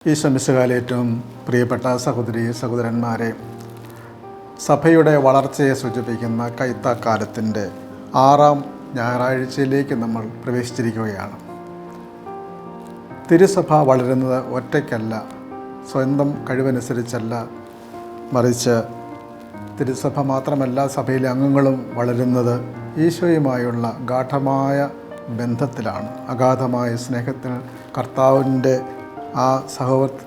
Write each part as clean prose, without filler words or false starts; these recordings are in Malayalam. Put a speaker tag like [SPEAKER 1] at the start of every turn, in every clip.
[SPEAKER 1] ഈശോ മിശിഹായിൽ ഏറ്റവും പ്രിയപ്പെട്ട സഹോദരി സഹോദരന്മാരെ, സഭയുടെ വളർച്ചയെ സൂചിപ്പിക്കുന്ന കൈത്താക്കാലത്തിൻ്റെ 6ാം ഞായറാഴ്ചയിലേക്ക് നമ്മൾ പ്രവേശിച്ചിരിക്കുകയാണ്. തിരുസഭ വളരുന്നത് ഒറ്റയ്ക്കല്ല, സ്വന്തം കഴിവനുസരിച്ചല്ല, മറിച്ച് തിരുസഭ മാത്രമല്ല സഭയിലെ അംഗങ്ങളും വളരുന്നത് ഈശോയുമായുള്ള ഗാഠമായ ബന്ധത്തിലാണ്, അഗാധമായ സ്നേഹത്തിൽ, കർത്താവിൻ്റെ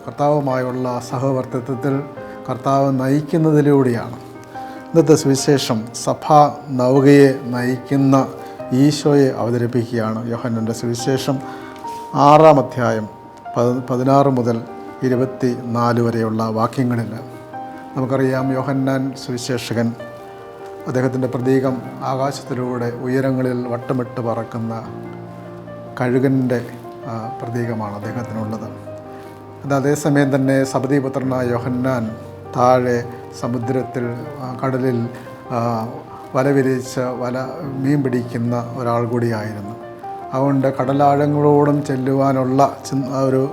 [SPEAKER 1] കർത്താവുമായുള്ള സഹവർത്തിത്വത്തിൽ കർത്താവ് നയിക്കുന്നതിലൂടെയാണ്. ഇന്നത്തെ സുവിശേഷം സഭാ നൗകയെ നയിക്കുന്ന ഈശോയെ അവതരിപ്പിക്കുകയാണ്. യോഹന്നാൻ്റെ സുവിശേഷം 6-ാം അധ്യായം 16 മുതൽ 24 വരെയുള്ള വാക്യങ്ങളിൽ നമുക്കറിയാം, യോഹന്നാൻ സുവിശേഷകൻ, അദ്ദേഹത്തിൻ്റെ പ്രതീകം ആകാശത്തിലൂടെ ഉയരങ്ങളിൽ വട്ടമിട്ട് പറക്കുന്ന കഴുകൻ്റെ പ്രതീകമാണ് അദ്ദേഹത്തിനുള്ളത്. എന്നാൽ അതേസമയം തന്നെ സബദീപുത്രനായ യോഹന്നാൻ താഴെ സമുദ്രത്തിൽ, കടലിൽ വല വിരിച്ച് മീൻ പിടിക്കുന്ന ഒരാൾ കൂടിയായിരുന്നു. അതുകൊണ്ട് കടലാഴങ്ങളോടും ചെല്ലുവാനുള്ള ഒരു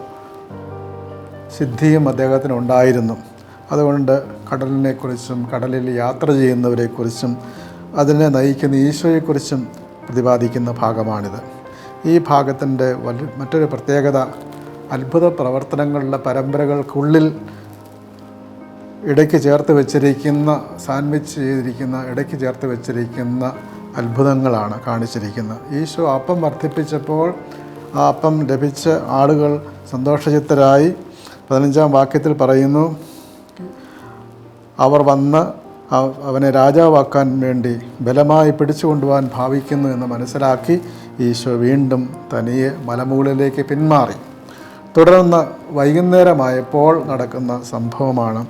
[SPEAKER 1] സിദ്ധിയും അദ്ദേഹത്തിനുണ്ടായിരുന്നു. അതുകൊണ്ട് കടലിനെക്കുറിച്ചും കടലിൽ യാത്ര ചെയ്യുന്നവരെക്കുറിച്ചും അതിനെ നയിക്കുന്ന ഈശോയെക്കുറിച്ചും പ്രതിപാദിക്കുന്ന ഭാഗമാണിത്. ഈ ഭാഗത്തിൻ്റെ മറ്റൊരു പ്രത്യേകത, അത്ഭുത പ്രവർത്തനങ്ങളുടെ പരമ്പരകൾക്കുള്ളിൽ ഇടയ്ക്ക് ചേർത്ത് വെച്ചിരിക്കുന്ന, സാൻഡ്വിച്ച് ചെയ്തിരിക്കുന്ന, ഇടയ്ക്ക് ചേർത്ത് വെച്ചിരിക്കുന്ന അത്ഭുതങ്ങളാണ് കാണിച്ചിരിക്കുന്നത്. ഈശോ അപ്പം വർദ്ധിപ്പിച്ചപ്പോൾ ആ അപ്പം ലഭിച്ച ആളുകൾ സന്തോഷചിത്തരായി. 15-ാം വാക്യത്തിൽ പറയുന്നു, അവർ വന്ന് അവനെ രാജാവാക്കാൻ വേണ്ടി ബലമായി പിടിച്ചുകൊണ്ടുപോകാൻ ഭാവിക്കുന്നു എന്ന് മനസ്സിലാക്കി ഈശോ വീണ്ടും തനിയെ മലമുകളിലേക്ക് പിന്മാറി. തുടർന്ന് വൈകുന്നേരമായപ്പോൾ നടക്കുന്ന സംഭവമാണ്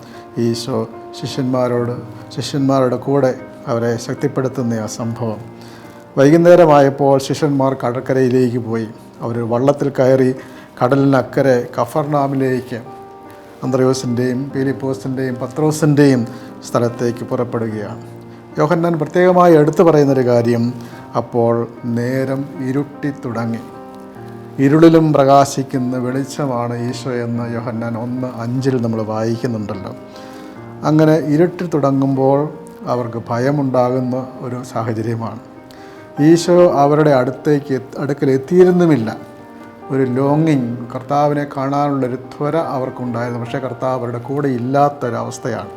[SPEAKER 1] ഈശോ ശിഷ്യന്മാരുടെ കൂടെ അവരെ ശക്തിപ്പെടുത്തുന്ന ആ സംഭവം. വൈകുന്നേരമായപ്പോൾ ശിഷ്യന്മാർ കടൽക്കരയിലേക്ക് പോയി. അവർ വള്ളത്തിൽ കയറി കടലിനക്കരെ കഫർനാമിലേക്ക്, അന്ത്രയോസിൻ്റെയും പീലിപ്പോസിൻ്റെയും പത്രോസിൻ്റെയും സ്ഥലത്തേക്ക് പുറപ്പെടുകയാണ്. യോഹന്നാൻ പ്രത്യേകമായി എടുത്തു പറയുന്നൊരു കാര്യം, അപ്പോൾ നേരം ഇരുട്ടി തുടങ്ങി. ഇരുളിലും പ്രകാശിക്കുന്ന വെളിച്ചമാണ് ഈശോ എന്ന് യോഹന്നാൻ 1:5 നമ്മൾ വായിക്കുന്നുണ്ടല്ലോ. അങ്ങനെ ഇരുട്ടി തുടങ്ങുമ്പോൾ അവർക്ക് ഭയമുണ്ടാകുന്ന ഒരു സാഹചര്യമാണ്. ഈശോ അവരുടെ അടുക്കൽ എത്തിയിരുന്നുമില്ല. ഒരു ലോങ്ങിങ്, കർത്താവിനെ കാണാനുള്ളൊരു ത്വര അവർക്കുണ്ടായിരുന്നു. പക്ഷേ കർത്താവ് അവരുടെ കൂടെ ഇല്ലാത്തൊരവസ്ഥയാണ്.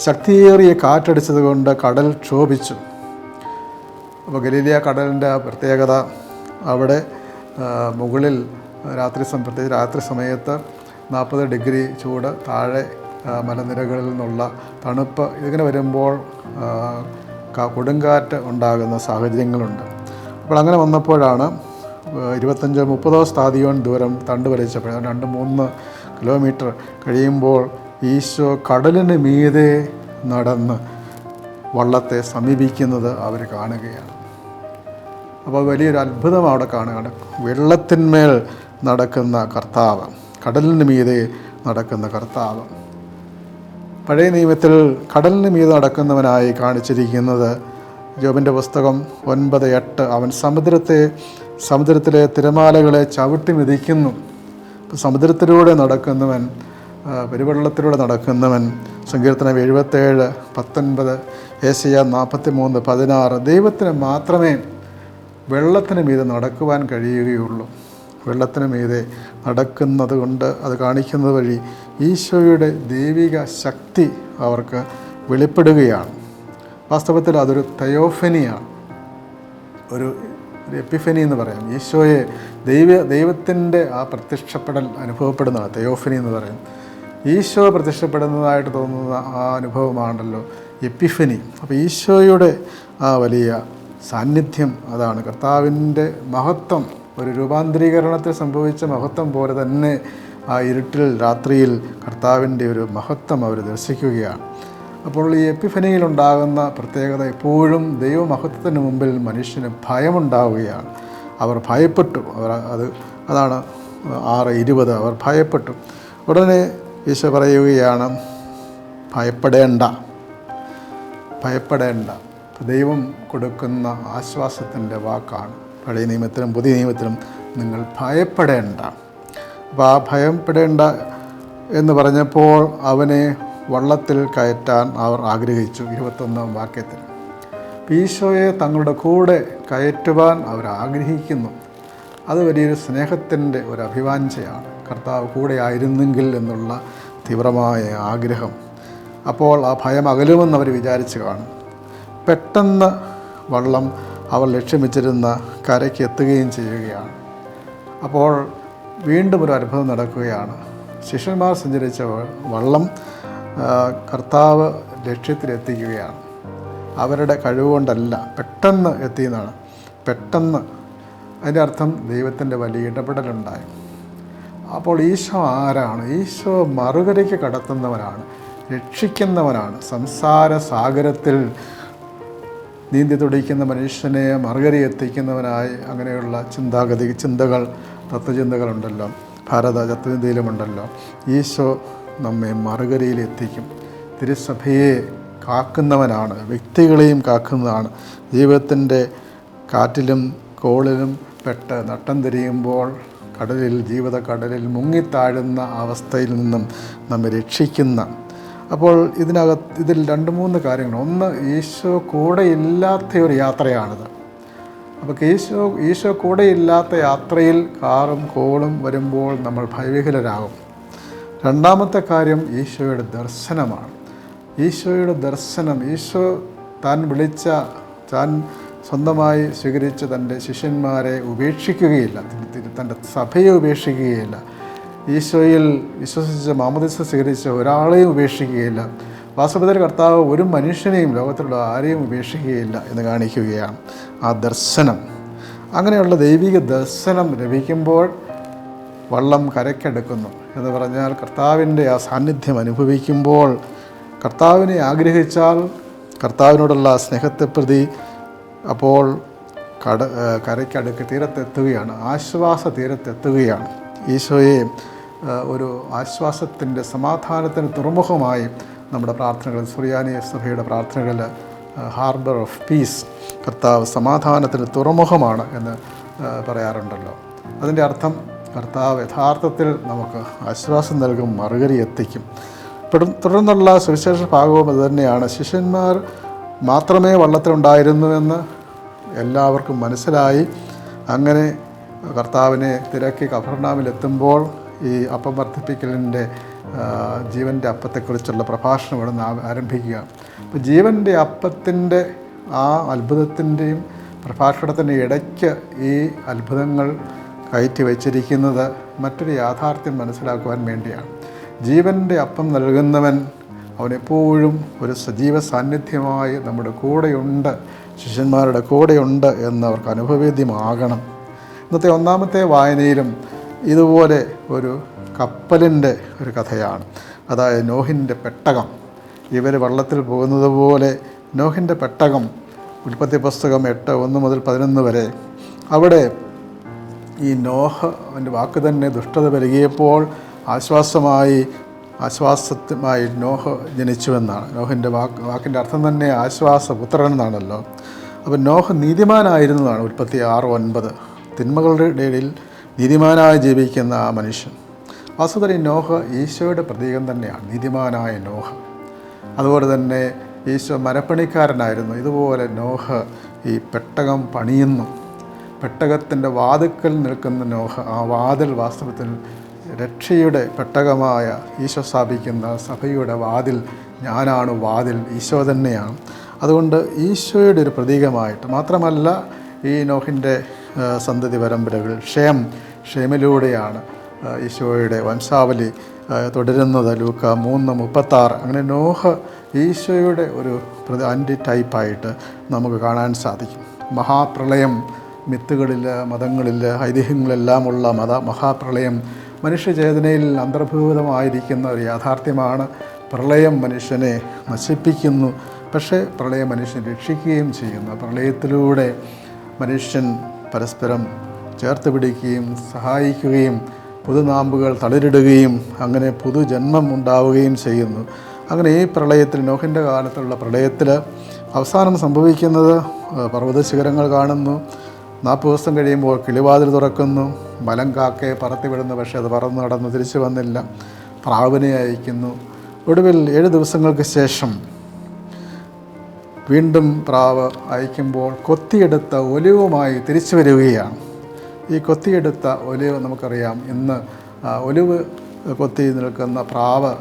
[SPEAKER 1] ശക്തിയേറിയ കാറ്റടിച്ചത് കൊണ്ട് കടൽ ക്ഷോഭിച്ചു. അപ്പോൾ ഗലീലിയ കടലിൻ്റെ പ്രത്യേകത, അവിടെ മുകളിൽ പ്രത്യേകിച്ച് രാത്രി സമയത്ത് 40 ഡിഗ്രി ചൂട്, താഴെ മലനിരകളിൽ നിന്നുള്ള തണുപ്പ്, ഇതിങ്ങനെ വരുമ്പോൾ കൊടുങ്കാറ്റ് ഉണ്ടാകുന്ന സാഹചര്യങ്ങളുണ്ട്. അപ്പോൾ അങ്ങനെ വന്നപ്പോഴാണ് 25-30 സ്ഥാദിയോൻ ദൂരം തണ്ട് വലിച്ചപ്പോൾ 2-3 കിലോമീറ്റർ കഴിയുമ്പോൾ ഈശോ കടലിന് മീതെ നടന്ന് വള്ളത്തെ സമീപിക്കുന്നത് അവർ കാണുകയാണ്. അപ്പോൾ വലിയൊരു അത്ഭുതം അവിടെ കാണുകയാണ്. വെള്ളത്തിന്മേൽ നടക്കുന്ന കർത്താവ്, കടലിന് മീതെ നടക്കുന്ന കർത്താവ്. പഴയ നിയമത്തിൽ കടലിന് മീതെ നടക്കുന്നവനായി കാണിച്ചിരിക്കുന്നത് ജോബിൻ്റെ പുസ്തകം 9:8, അവൻ സമുദ്രത്തിലെ തിരമാലകളെ ചവിട്ടി മെതിക്കുന്നു. അപ്പോൾ സമുദ്രത്തിലൂടെ നടക്കുന്നവൻ, പെരുവെള്ളത്തിലൂടെ നടക്കുന്നവൻ. സങ്കീർത്തനം 77:19, ഏശയ്യ 43:16. ദൈവത്തിന് മാത്രമേ വെള്ളത്തിന് മീതെ നടക്കുവാൻ കഴിയുകയുള്ളൂ. വെള്ളത്തിന് മീതെ നടക്കുന്നത് കൊണ്ട്, അത് കാണിക്കുന്നത് വഴി ഈശോയുടെ ദൈവിക ശക്തി അവർക്ക് വെളിപ്പെടുകയാണ്. വാസ്തവത്തിൽ അതൊരു തയോഫനിയാണ്, ഒരു എപ്പിഫനി എന്ന് പറയാം. ഈശോയെ ദൈവത്തിൻ്റെ ആ പ്രത്യക്ഷപ്പെടൽ അനുഭവപ്പെടുന്നതാണ് തയോഫനി എന്ന് പറയും. ഈശോ പ്രത്യക്ഷപ്പെടുന്നതായിട്ട് തോന്നുന്ന ആ അനുഭവമാണല്ലോ എപ്പിഫനി. അപ്പോൾ ഈശോയുടെ ആ വലിയ സാന്നിധ്യം, അതാണ് കർത്താവിൻ്റെ മഹത്വം. ഒരു രൂപാന്തരീകരണത്തിൽ സംഭവിച്ച മഹത്വം പോലെ തന്നെ ആ ഇരുട്ടിൽ, രാത്രിയിൽ കർത്താവിൻ്റെ ഒരു മഹത്വം അവർ ദർശിക്കുകയാണ്. അപ്പോൾ ഈ എപ്പിഫനിയിലുണ്ടാകുന്ന പ്രത്യേകത, എപ്പോഴും ദൈവമഹത്വത്തിന് മുമ്പിൽ മനുഷ്യന് ഭയമുണ്ടാവുകയാണ്. അവർ ഭയപ്പെട്ടു. അതാണ് 6:20, അവർ ഭയപ്പെട്ടു. ഉടനെ ഈശോ പറയുകയാണ്, ഭയപ്പെടേണ്ട. ദൈവം കൊടുക്കുന്ന ആശ്വാസത്തിൻ്റെ വാക്കാണ്. പഴയ നിയമത്തിലും പുതിയ നിയമത്തിലും നിങ്ങൾ ഭയപ്പെടേണ്ട. അപ്പോൾ ആ ഭയപ്പെടേണ്ട എന്ന് പറഞ്ഞപ്പോൾ അവനെ വള്ളത്തിൽ കയറ്റാൻ അവർ ആഗ്രഹിച്ചു. 21 വാക്യത്തിൽ ഈശോയെ തങ്ങളുടെ കൂടെ കയറ്റുവാൻ അവർ ആഗ്രഹിക്കുന്നു. അത് വലിയൊരു സ്നേഹത്തിൻ്റെ ഒരു അഭിവാഞ്ചയാണ്. കർത്താവ് കൂടെ ആയിരുന്നെങ്കിൽ എന്നുള്ള തീവ്രമായ ആഗ്രഹം. അപ്പോൾ ആ ഭയം അകലുമെന്ന് അവർ വിചാരിച്ച് കാണും. പെട്ടെന്ന് വള്ളം അവർ ലക്ഷ്യം വെച്ചിരുന്ന കരയ്ക്ക് എത്തുകയും ചെയ്യുകയാണ്. അപ്പോൾ വീണ്ടും ഒരു അത്ഭുതം നടക്കുകയാണ്. ശിഷ്യന്മാർ സഞ്ചരിച്ച വള്ളം കർത്താവ് ലക്ഷ്യത്തിലെത്തിക്കുകയാണ്. അവരുടെ കഴിവുകൊണ്ടല്ല, പെട്ടെന്ന് എത്തിയെന്നാണ്. പെട്ടെന്ന് അതിൻ്റെ അർത്ഥം ദൈവത്തിൻ്റെ വലിയ ഇടപെടലുണ്ടായി. അപ്പോൾ ഈശോ ആരാണ്? ഈശോ മറുകരയ്ക്ക് കടത്തുന്നവനാണ്, രക്ഷിക്കുന്നവനാണ്. സംസാര സാഗരത്തിൽ നീന്തി തുടിക്കുന്ന മനുഷ്യനെ മറുകരയിൽ എത്തിക്കുന്നവനായി അങ്ങനെയുള്ള ചിന്തകൾ തത്വചിന്തകളുണ്ടല്ലോ, ഭാരത തത്വചിന്തയിലുമുണ്ടല്ലോ. ഈശോ നമ്മെ മറുകരയിൽ എത്തിക്കും. തിരുസഭയെ കാക്കുന്നവനാണ്, വ്യക്തികളെയും കാക്കുന്നതാണ്. ജീവിതത്തിൻ്റെ കാറ്റിലും കോളിലും പെട്ട് നട്ടം തിരിയുമ്പോൾ ജീവിത കടലിൽ മുങ്ങിത്താഴുന്ന അവസ്ഥയിൽ നിന്നും നമ്മെ രക്ഷിക്കുന്ന. അപ്പോൾ ഇതിൽ 2-3 കാര്യങ്ങൾ. ഒന്ന്, ഈശോ കൂടെ ഇല്ലാത്ത ഒരു യാത്രയാണിത്. അപ്പോൾ ഈശോ കൂടെ ഇല്ലാത്ത യാത്രയിൽ കാറും കോളും വരുമ്പോൾ നമ്മൾ ഭയവിഹ്വലരാകും. രണ്ടാമത്തെ കാര്യം ഈശോയുടെ ദർശനമാണ്. ഈശോയുടെ ദർശനം, ഈശോ താൻ സ്വന്തമായി സ്വീകരിച്ച് തൻ്റെ ശിഷ്യന്മാരെ ഉപേക്ഷിക്കുകയില്ല, തൻ്റെ സഭയെ ഉപേക്ഷിക്കുകയില്ല. ഈശോയിൽ വിശ്വസിച്ച് മാമോദീസ സ്വീകരിച്ച ഒരാളെയും ഉപേക്ഷിക്കുകയില്ല. വാസ്തവത്തിൽ കർത്താവ് ഒരു മനുഷ്യനെയും ലോകത്തിലുള്ള ആരെയും ഉപേക്ഷിക്കുകയില്ല എന്ന് കാണിക്കുകയാണ് ആ ദർശനം. അങ്ങനെയുള്ള ദൈവിക ദർശനം ലഭിക്കുമ്പോൾ വള്ളം കരയ്ക്കടുക്കുന്നു എന്ന് പറഞ്ഞാൽ കർത്താവിൻ്റെ ആ സാന്നിധ്യം അനുഭവിക്കുമ്പോൾ, കർത്താവിനെ ആഗ്രഹിച്ചാൽ കർത്താവിനോടുള്ള സ്നേഹത്തെ പ്രതി അപ്പോൾ കരയ്ക്കടുക്ക് തീരത്തെത്തുകയാണ്, ആശ്വാസ തീരത്തെത്തുകയാണ്. ഈശോയെ ഒരു ആശ്വാസത്തിൻ്റെ സമാധാനത്തിന് തുറമുഖമായി നമ്മുടെ പ്രാർത്ഥനകൾ, സുറിയാനി സഭയുടെ പ്രാർത്ഥനകളിൽ ഹാർബർ ഓഫ് പീസ്, കർത്താവ് സമാധാനത്തിന് തുറമുഖമാണ് എന്ന് പറയാറുണ്ടല്ലോ. അതിൻ്റെ അർത്ഥം കർത്താവ് യഥാർത്ഥത്തിൽ നമുക്ക് ആശ്വാസം നൽകും, മറുകരി എത്തിക്കും. തുടർന്നുള്ള സുവിശേഷ ഭാഗവും അതുതന്നെയാണ്. ശിഷ്യന്മാർ മാത്രമേ വള്ളത്തിലുണ്ടായിരുന്നുവെന്ന് എല്ലാവർക്കും മനസ്സിലായി. അങ്ങനെ കർത്താവിനെ തിരക്കി കഫർനാമിലെത്തുമ്പോൾ ഈ അപ്പം വർദ്ധിപ്പിക്കലിൻ്റെ ജീവൻ്റെ അപ്പത്തെക്കുറിച്ചുള്ള പ്രഭാഷണം ഇവിടെ നിന്ന് ആരംഭിക്കുക. അപ്പോൾ ജീവൻ്റെ അപ്പത്തിൻ്റെ ആ അത്ഭുതത്തിൻ്റെയും പ്രഭാഷണത്തിൻ്റെ ഇടയ്ക്ക് ഈ അത്ഭുതങ്ങൾ കയറ്റി വച്ചിരിക്കുന്നത് മറ്റൊരു യാഥാർത്ഥ്യം മനസ്സിലാക്കുവാൻ വേണ്ടിയാണ്. ജീവൻ്റെ അപ്പം നൽകുന്നവൻ അവനെപ്പോഴും ഒരു സജീവ സാന്നിധ്യമായി നമ്മുടെ കൂടെയുണ്ട്, ശിഷ്യന്മാരുടെ കൂടെയുണ്ട് എന്നവർക്ക് അനുഭവേദ്യമാകണം. ഇന്നത്തെ ഒന്നാമത്തെ വായനയിലും ഇതുപോലെ ഒരു കപ്പലിൻ്റെ ഒരു കഥയാണ്. അതായത് നോഹിൻ്റെ പെട്ടകം. ഇവർ വള്ളത്തിൽ പോകുന്നത് പോലെ നോഹിൻ്റെ പെട്ടകം, ഉൽപ്പത്തി പുസ്തകം 8:1-11 വരെ. അവിടെ ഈ നോഹൻ്റെ വാക്ക് തന്നെ ദുഷ്ടത പെരുകിയപ്പോൾ ആശ്വാസമായി നോഹ് ജനിച്ചുവെന്നാണ്. നോഹിൻ്റെ വാക്കിൻ്റെ അർത്ഥം തന്നെ ആശ്വാസപുത്രൻ എന്നാണല്ലോ. അപ്പോൾ നോഹ് നീതിമാനായിരുന്നതാണ് ഉൽപ്പത്തി 6:9. തിന്മകളുടെ ഇടയിൽ നീതിമാനായി ജീവിക്കുന്ന ആ മനുഷ്യൻ. വാസ്തവത്തിൽ നോഹ് ഈശോയുടെ പ്രതീകം തന്നെയാണ്, നീതിമാനായ നോഹ്. അതുപോലെ തന്നെ ഈശോ മരപ്പണിക്കാരനായിരുന്നു. ഇതുപോലെ നോഹ് ഈ പെട്ടകം പണിയുന്നു. പെട്ടകത്തിൻ്റെ വാതിൽക്കൽ നിൽക്കുന്ന നോഹ്, ആ വാതിൽ വാസ്തവത്തിൽ രക്ഷയുടെ പെട്ടകമായ ഈശോ സ്ഥാപിക്കുന്ന സഭയുടെ വാതിൽ, ഞാനാണ് വാതിൽ, ഈശോ തന്നെയാണ്. അതുകൊണ്ട് ഈശോയുടെ ഒരു പ്രതീകമായിട്ട് മാത്രമല്ല ഈ നോഹിൻ്റെ സന്തതി പരമ്പരകൾ ഷേമിലൂടെയാണ് ഈശോയുടെ വംശാവലി തുടരുന്നത്. ലൂക്ക 3:36. അങ്ങനെ നോഹ് ഈശോയുടെ ഒരു ആൻറ്റി ടൈപ്പായിട്ട് നമുക്ക് കാണാൻ സാധിക്കും. മഹാപ്രളയം, മിത്തുകളിൽ, മതങ്ങളിൽ, ഐതിഹ്യങ്ങളെല്ലാമുള്ള മഹാപ്രളയം മനുഷ്യചേതനയിൽ അന്തർഭൂതമായിരിക്കുന്ന ഒരു യാഥാർത്ഥ്യമാണ്. പ്രളയം മനുഷ്യനെ നശിപ്പിക്കുന്നു, പക്ഷേ പ്രളയം മനുഷ്യനെ രക്ഷിക്കുകയും ചെയ്യുന്നു. പ്രളയത്തിലൂടെ മനുഷ്യൻ പരസ്പരം ചേർത്ത് പിടിക്കുകയും സഹായിക്കുകയും പുതുനാമ്പുകൾ തളിരിടുകയും അങ്ങനെ പുതുജന്മം ഉണ്ടാവുകയും ചെയ്യുന്നു. അങ്ങനെ ഈ പ്രളയത്തിൽ, നോഹിൻ്റെ കാലത്തുള്ള പ്രളയത്തിൽ അവസാനം സംഭവിക്കുന്നത് പർവ്വത ശിഖരങ്ങൾ കാണുന്നു, 40 ദിവസം കഴിയുമ്പോൾ കിളിവാതിൽ തുറക്കുന്നു. മലങ്കാക്കയെ പറത്തിവിടുന്നു, പക്ഷേ അത് പറന്ന് നടന്ന് തിരിച്ചു വന്നില്ല. പ്രാവിനെ അയക്കുന്നു. ഒടുവിൽ 7 ദിവസങ്ങൾക്ക് ശേഷം വീണ്ടും പ്രാവ് അയക്കുമ്പോൾ കൊത്തിയെടുത്ത ഒലിവുമായി തിരിച്ചു വരികയാണ്. ഈ കൊത്തിയെടുത്ത ഒലിവ് നമുക്കറിയാം, ഇന്ന് ഒലിവ് കൊത്തി നിൽക്കുന്ന പ്രാവ്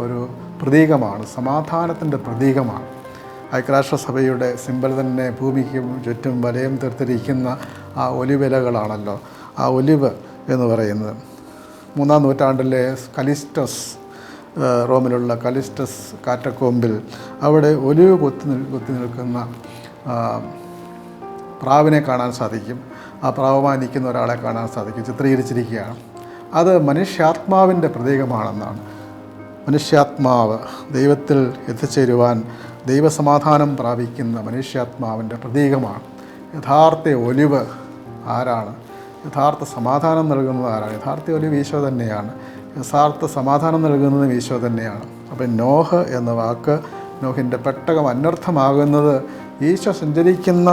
[SPEAKER 1] ഒരു പ്രതീകമാണ്, സമാധാനത്തിൻ്റെ പ്രതീകമാണ്. ഐക്യരാഷ്ട്രസഭയുടെ സിമ്പൽ തന്നെ ഭൂമിക്ക് ചുറ്റും വലയം തീർത്തിരിക്കുന്ന ആ ഒലിവിലകളാണല്ലോ ആ ഒലിവ് എന്ന് പറയുന്നത്. 3-ാം നൂറ്റാണ്ടിലെ കലിസ്റ്റസ്, റോമിലുള്ള കലിസ്റ്റസ് കാറ്റക്കോമ്പിൽ അവിടെ ഒലിവ് കൊത്തി നിൽക്കുന്ന പ്രാവിനെ കാണാൻ സാധിക്കും. ആ പ്രാവുമായി നിൽക്കുന്ന ഒരാളെ കാണാൻ സാധിക്കും, ചിത്രീകരിച്ചിരിക്കുകയാണ്. അത് മനുഷ്യാത്മാവിൻ്റെ പ്രതീകമാണെന്നാണ്. മനുഷ്യാത്മാവ് ദൈവത്തിൽ എത്തിച്ചേരുവാൻ, ദൈവസമാധാനം പ്രാപിക്കുന്ന മനുഷ്യാത്മാവിൻ്റെ പ്രതീകമാണ്. യഥാർത്ഥ ഒലിവ് ആരാണ്? യഥാർത്ഥ സമാധാനം നൽകുന്നത് ആരാണ്? യഥാർത്ഥ ഒലിവ് ഈശോ തന്നെയാണ്. യഥാർത്ഥ സമാധാനം നൽകുന്നത് ഈശോ തന്നെയാണ്. അപ്പം നോഹ് എന്ന വാക്ക്, നോഹിൻ്റെ പെട്ടകം അനർത്ഥമാകുന്നത് ഈശോ സഞ്ചരിക്കുന്ന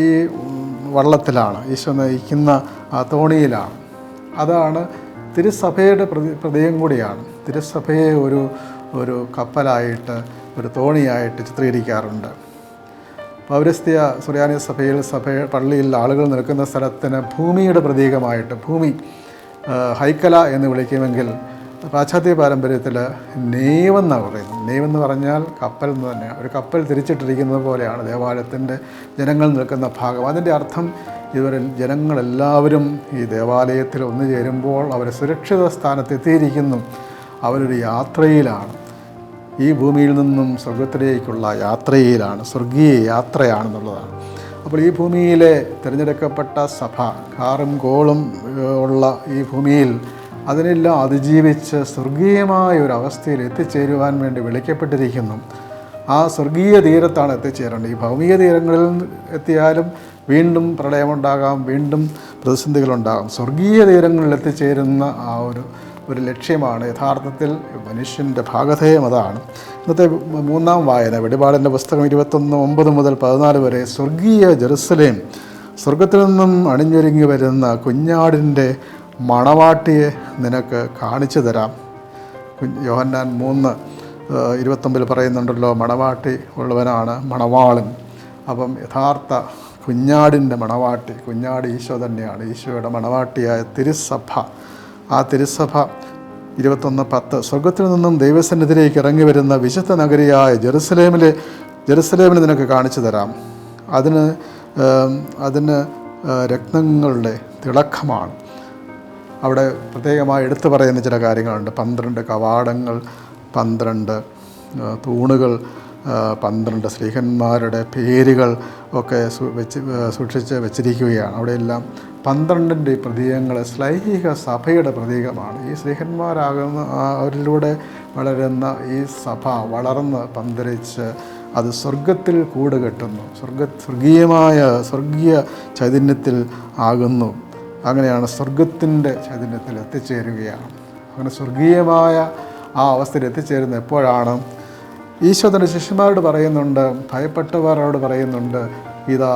[SPEAKER 1] ഈ വള്ളത്തിലാണ്, ഈശോ നയിക്കുന്ന ആ തോണിയിലാണ്. അതാണ് തിരുസഭയുടെ പ്രതീകം കൂടിയാണ്. തിരുസഭയെ ഒരു കപ്പലായിട്ട്, ഒരു തോണിയായിട്ട് ചിത്രീകരിക്കാറുണ്ട്. പൗരസ്ത്യ സുറിയാനി സഭയിൽ പള്ളിയിൽ ആളുകൾ നിൽക്കുന്ന സ്ഥലത്തിന് ഭൂമിയുടെ പ്രതീകമായിട്ട്, ഭൂമി ഹൈക്കല എന്ന് വിളിക്കുമെങ്കിൽ പാശ്ചാത്യ പാരമ്പര്യത്തിൽ നെയ്വെന്നാണ് പറയുന്നത്. നെയ്വെന്ന് പറഞ്ഞാൽ കപ്പൽ എന്ന് തന്നെയാണ്. ഒരു കപ്പൽ തിരിച്ചിട്ടിരിക്കുന്നത് പോലെയാണ് ദേവാലയത്തിൻ്റെ ജനങ്ങൾ നിൽക്കുന്ന ഭാഗം. അതിൻ്റെ അർത്ഥം ഇവർ ജനങ്ങളെല്ലാവരും ഈ ദേവാലയത്തിൽ ഒന്നു ചേരുമ്പോൾ അവർ സുരക്ഷിത സ്ഥാനത്തെത്തിയിരിക്കുന്നു. അവരൊരു യാത്രയിലാണ്, ഈ ഭൂമിയിൽ നിന്നും സ്വർഗത്തിലേക്കുള്ള യാത്രയിലാണ്, സ്വർഗീയ യാത്രയാണെന്നുള്ളതാണ്. അപ്പോൾ ഈ ഭൂമിയിലെ തിരഞ്ഞെടുക്കപ്പെട്ട സഭ, കാറും കോളും ഉള്ള ഈ ഭൂമിയിൽ അതിനെല്ലാം അതിജീവിച്ച് സ്വർഗീയമായ ഒരു അവസ്ഥയിൽ എത്തിച്ചേരുവാൻ വേണ്ടി വിളിക്കപ്പെട്ടിരിക്കുന്നു. ആ സ്വർഗീയ തീരത്താണ് എത്തിച്ചേരേണ്ടത്. ഈ ഭൗമിക തീരങ്ങളിൽ എത്തിയാലും വീണ്ടും പ്രളയമുണ്ടാകാം, വീണ്ടും പ്രതിസന്ധികളുണ്ടാകാം. സ്വർഗീയ തീരങ്ങളിൽ എത്തിച്ചേരുന്ന ആ ഒരു ലക്ഷ്യമാണ് യഥാർത്ഥത്തിൽ മനുഷ്യൻ്റെ ഭാഗധേയം. അതാണ് ഇന്നത്തെ 3-ാം വായന, വെളിപാടിൻ്റെ പുസ്തകം 21:9 മുതൽ 14 വരെ. സ്വർഗീയ ജെറുസലേം, സ്വർഗത്തിൽ നിന്നും അണിഞ്ഞൊരുങ്ങി വരുന്ന കുഞ്ഞാടിൻ്റെ മണവാട്ടിയെ നിനക്ക് കാണിച്ചു തരാം. യോഹന്നാൻ 3:29 പറയുന്നുണ്ടല്ലോ, മണവാട്ടി ഉള്ളവനാണ് മണവാളൻ. അപ്പം യഥാർത്ഥ കുഞ്ഞാടിൻ്റെ മണവാട്ടി, കുഞ്ഞാട് ഈശോ തന്നെയാണ്. ഈശോയുടെ മണവാട്ടിയായ തിരുസഭ, ആ തിരുസഭ 21:10 സ്വർഗത്തിൽ നിന്നും ദൈവസന്നിധിയിലേക്ക് ഇറങ്ങി വരുന്ന വിശുദ്ധ നഗരിയായ ജെറുസലേമിനെ നിനക്ക് കാണിച്ചു തരാം. അതിന് രത്നങ്ങളുടെ തിളക്കമാണ്. അവിടെ പ്രത്യേകമായി എടുത്തു പറയുന്ന ചില കാര്യങ്ങളുണ്ട്. 12 കവാടങ്ങൾ, 12 തൂണുകൾ, 12 ശ്രീഹന്മാരുടെ പേരുകൾ ഒക്കെ സൂക്ഷിച്ച് വെച്ചിരിക്കുകയാണ്. അവിടെയെല്ലാം 12 പ്രതീകങ്ങൾ ശ്ലൈഹിക സഭയുടെ പ്രതീകമാണ്. ഈ ശ്രീഹന്മാരാകുന്ന അവരിലൂടെ വളരുന്ന ഈ സഭ വളർന്ന് പന്തലിച്ച് അത് സ്വർഗത്തിൽ കൂടുകെട്ടുന്നു, സ്വർഗീയ ചൈതന്യത്തിൽ ആകുന്നു. അങ്ങനെയാണ് സ്വർഗത്തിൻ്റെ ചൈതന്യത്തിൽ എത്തിച്ചേരുകയാണ്. അങ്ങനെ സ്വർഗീയമായ ആ അവസ്ഥയിൽ എത്തിച്ചേരുന്നത് എപ്പോഴാണ്? ഈശോ തൻ്റെ ശിഷ്യന്മാരോട് പറയുന്നുണ്ട്, ഭയപ്പെട്ടവരോട് പറയുന്നുണ്ട്, ഇതാ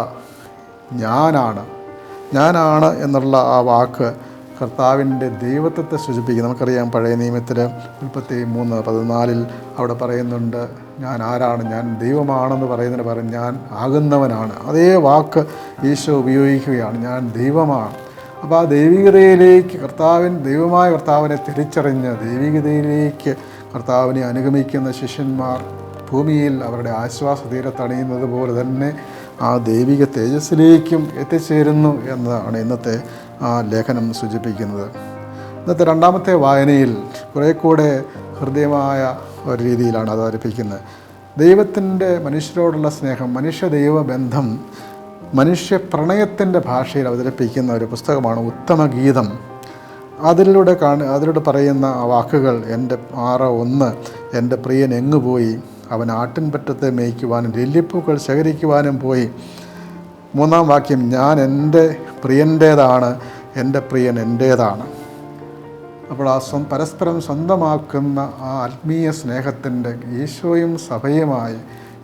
[SPEAKER 1] ഞാനാണ് എന്നുള്ള ആ വാക്ക് കർത്താവിൻ്റെ ദൈവത്വത്തെ സൂചിപ്പിക്കും. നമുക്കറിയാം പഴയ നിയമത്തിൽ 33:14 അവിടെ പറയുന്നുണ്ട്, ഞാൻ ആരാണ്, ഞാൻ ദൈവമാണെന്ന് പറയുന്നതിന് പകരം ഞാൻ ആകുന്നവനാണ്. അതേ വാക്ക് ഈശോ ഉപയോഗിക്കുകയാണ്, ഞാൻ ദൈവമാണ്. അപ്പോൾ ആ ദൈവികതയിലേക്ക് ദൈവമായ കർത്താവിനെ തിരിച്ചറിഞ്ഞ് ദൈവികതയിലേക്ക് കർത്താവിനെ അനുഗമിക്കുന്ന ശിഷ്യന്മാർ ഭൂമിയിൽ അവരുടെ ആശ്വാസ തീരത്തണിയുന്നത് പോലെ തന്നെ ആ ദൈവിക തേജസ്സിലേക്കും എത്തിച്ചേരുന്നു എന്നതാണ് ഇന്നത്തെ ആ ലേഖനം സൂചിപ്പിക്കുന്നത്. ഇന്നത്തെ 2ാമത്തെ വായനയിൽ കുറേ കൂടെ ഹൃദയമായ ഒരു രീതിയിലാണ് അത് അവതരിപ്പിക്കുന്നത്. ദൈവത്തിൻ്റെ മനുഷ്യരോടുള്ള സ്നേഹം, മനുഷ്യ-ദൈവ ബന്ധം മനുഷ്യ പ്രണയത്തിൻ്റെ ഭാഷയിൽ അവതരിപ്പിക്കുന്ന ഒരു പുസ്തകമാണ് ഉത്തമഗീതം. അതിലൂടെ പറയുന്ന വാക്കുകൾ, 6:1 എൻ്റെ പ്രിയൻ എങ്ങുപോയി, അവൻ ആട്ടിൻപറ്റത്തെ മേയ്ക്കുവാനും ലില്ലിപ്പൂക്കൾ ശേഖരിക്കുവാനും പോയി. 3-ാം വാക്യം, ഞാൻ എൻ്റെ പ്രിയൻ്റേതാണ്, എൻ്റെ പ്രിയൻ എൻ്റേതാണ്. അപ്പോൾ ആ പരസ്പരം സ്വന്തമാക്കുന്ന ആ ആത്മീയ സ്നേഹത്തിൻ്റെ ഈശോയും സഭയുമായി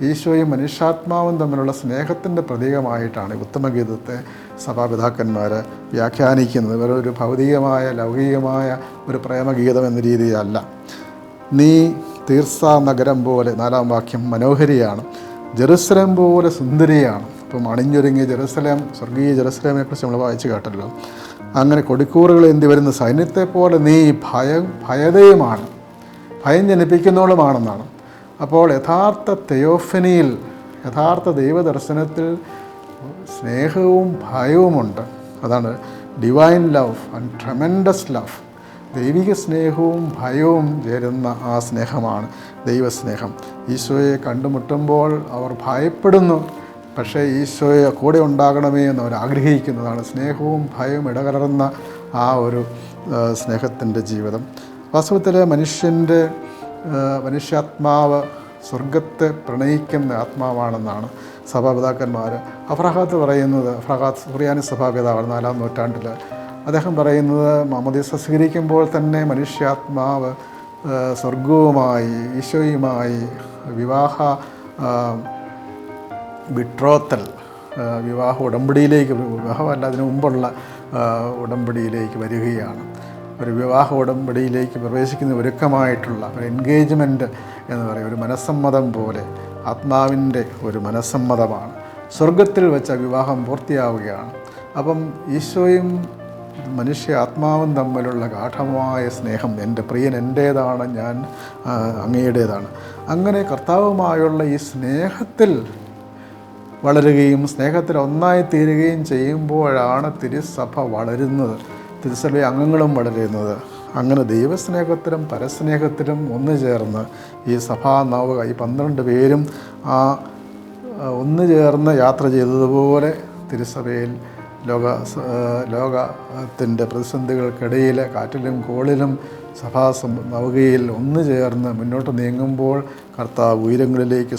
[SPEAKER 1] ഈശോയും മനുഷ്യാത്മാവും തമ്മിലുള്ള സ്നേഹത്തിൻ്റെ പ്രതീകമായിട്ടാണ് ഉത്തമഗീതത്തെ സഭാപിതാക്കന്മാർ വ്യാഖ്യാനിക്കുന്നത്. വേറെ ഒരു ഭൗതികമായ ലൗകികമായ ഒരു പ്രേമഗീതം എന്ന രീതിയല്ല. നീ തീർസ നഗരം പോലെ, 4-ാം വാക്യം മനോഹരിയാണ്, ജെറുസലേം പോലെ സുന്ദരിയാണ്. അപ്പം അണിഞ്ഞൊരുങ്ങിയ ജെറുസലേം, സ്വർഗീയ ജെറുസലേമിനെക്കുറിച്ച് നമ്മൾ വായിച്ചു കേട്ടല്ലോ. അങ്ങനെ കൊടിക്കൂറുകൾ എന്തി വരുന്ന സൈന്യത്തെ പോലെ നീ ഭയതയുമാണ്, ഭയം ജനിപ്പിക്കുന്നവളുമാണെന്നാണ്. അപ്പോൾ യഥാർത്ഥ തെയോഫനിയിൽ, യഥാർത്ഥ ദൈവദർശനത്തിൽ സ്നേഹവും ഭയവുമുണ്ട്. അതാണ് divine love and tremendous love. ദൈവിക സ്നേഹവും ഭയവും ചേരുന്ന ആ സ്നേഹമാണ് ദൈവസ്നേഹം. ഈശോയെ കണ്ടുമുട്ടുമ്പോൾ അവർ ഭയപ്പെടുന്നു, പക്ഷേ ഈശോയെ കൂടെ ഉണ്ടാകണമേ എന്ന് അവർ ആഗ്രഹിക്കുന്നതാണ്. സ്നേഹവും ഭയവും ഇടകലർന്ന ആ ഒരു സ്നേഹത്തിൻ്റെ ജീവിതം. വാസ്തവത്തിൽ മനുഷ്യാത്മാവ് സ്വർഗത്തെ പ്രണയിക്കുന്ന ആത്മാവാണെന്നാണ് സഭാപിതാക്കന്മാർ. അഫ്രഹാത്ത് പറയുന്നത്, അഫ്രഹാത്ത് സുറിയാനി സഭാപിതാവാണ് 4-ാം നൂറ്റാണ്ടിൽ. അദ്ദേഹം പറയുന്നത് മാമോദീസ സ്വീകരിക്കുമ്പോൾ തന്നെ മനുഷ്യാത്മാവ് സ്വർഗവുമായി, ഈശോയുമായി വിവാഹ ഉടമ്പടിയിലേക്ക്, വിവാഹമല്ല അതിനു മുമ്പുള്ള ഉടമ്പടിയിലേക്ക് വരികയാണ്. ഒരു വിവാഹ ഉടമ്പടിയിലേക്ക് പ്രവേശിക്കുന്ന ഒരുക്കമായിട്ടുള്ള ഒരു എൻഗേജ്മെൻറ്റ് എന്ന് പറയും, ഒരു മനസ്സമ്മതം പോലെ, ആത്മാവിൻ്റെ ഒരു മനസ്സമ്മതമാണ്. സ്വർഗത്തിൽ വെച്ച വിവാഹം പൂർത്തിയാവുകയാണ്. അപ്പം ഈശോയും ആത്മാവും തമ്മിലുള്ള ഗാഠമായ സ്നേഹം, എൻ്റെ പ്രിയൻ എൻ്റേതാണ്, ഞാൻ അങ്ങയുടേതാണ്. അങ്ങനെ കർത്താവുമായുള്ള ഈ സ്നേഹത്തിൽ വളരുകയും സ്നേഹത്തിൽ ഒന്നായി തീരുകയും ചെയ്യുമ്പോഴാണ് തിരുസഭ വളരുന്നത്, തിരുസഭ അംഗങ്ങളും വളരുന്നത്. അങ്ങനെ ദൈവസ്നേഹത്തിലും പരസ്നേഹത്തിലും ഒന്നു ചേർന്ന് ഈ സഭാനൗക, ഈ 12 പേരും ആ ഒന്നു ചേർന്ന് യാത്ര ചെയ്തതുപോലെ തിരുസഭയിൽ ലോകത്തിൻ്റെ പ്രതിസന്ധികൾക്കിടയിൽ കാറ്റിലും കോളിലും നൗകയിൽ ഒന്നു ചേർന്ന് മുന്നോട്ട് നീങ്ങുമ്പോൾ കർത്താവ് ഉയരങ്ങളിലേക്ക്,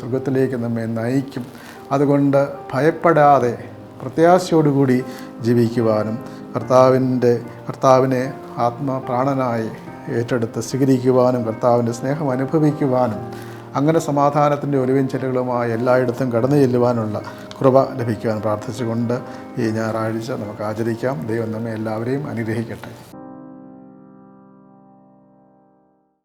[SPEAKER 1] സ്വർഗത്തിലേക്ക് നമ്മെ നയിക്കും. അതുകൊണ്ട് ഭയപ്പെടാതെ പ്രത്യാശയോടുകൂടി ജീവിക്കുവാനും കർത്താവിനെ ആത്മപ്രാണനായി ഏറ്റെടുത്ത് സ്വീകരിക്കുവാനും കർത്താവിൻ്റെ സ്നേഹം അനുഭവിക്കുവാനും അങ്ങനെ സമാധാനത്തിൻ്റെ ഒലിവിൻചെല്ലുകളുമായി എല്ലായിടത്തും കടന്നു ചെല്ലുവാനുള്ള കൃപ ലഭിക്കുവാൻ പ്രാർത്ഥിച്ചുകൊണ്ട് ഈ ഞായറാഴ്ച നമുക്ക് ആചരിക്കാം. ദൈവം നമ്മെ എല്ലാവരെയും അനുഗ്രഹിക്കട്ടെ.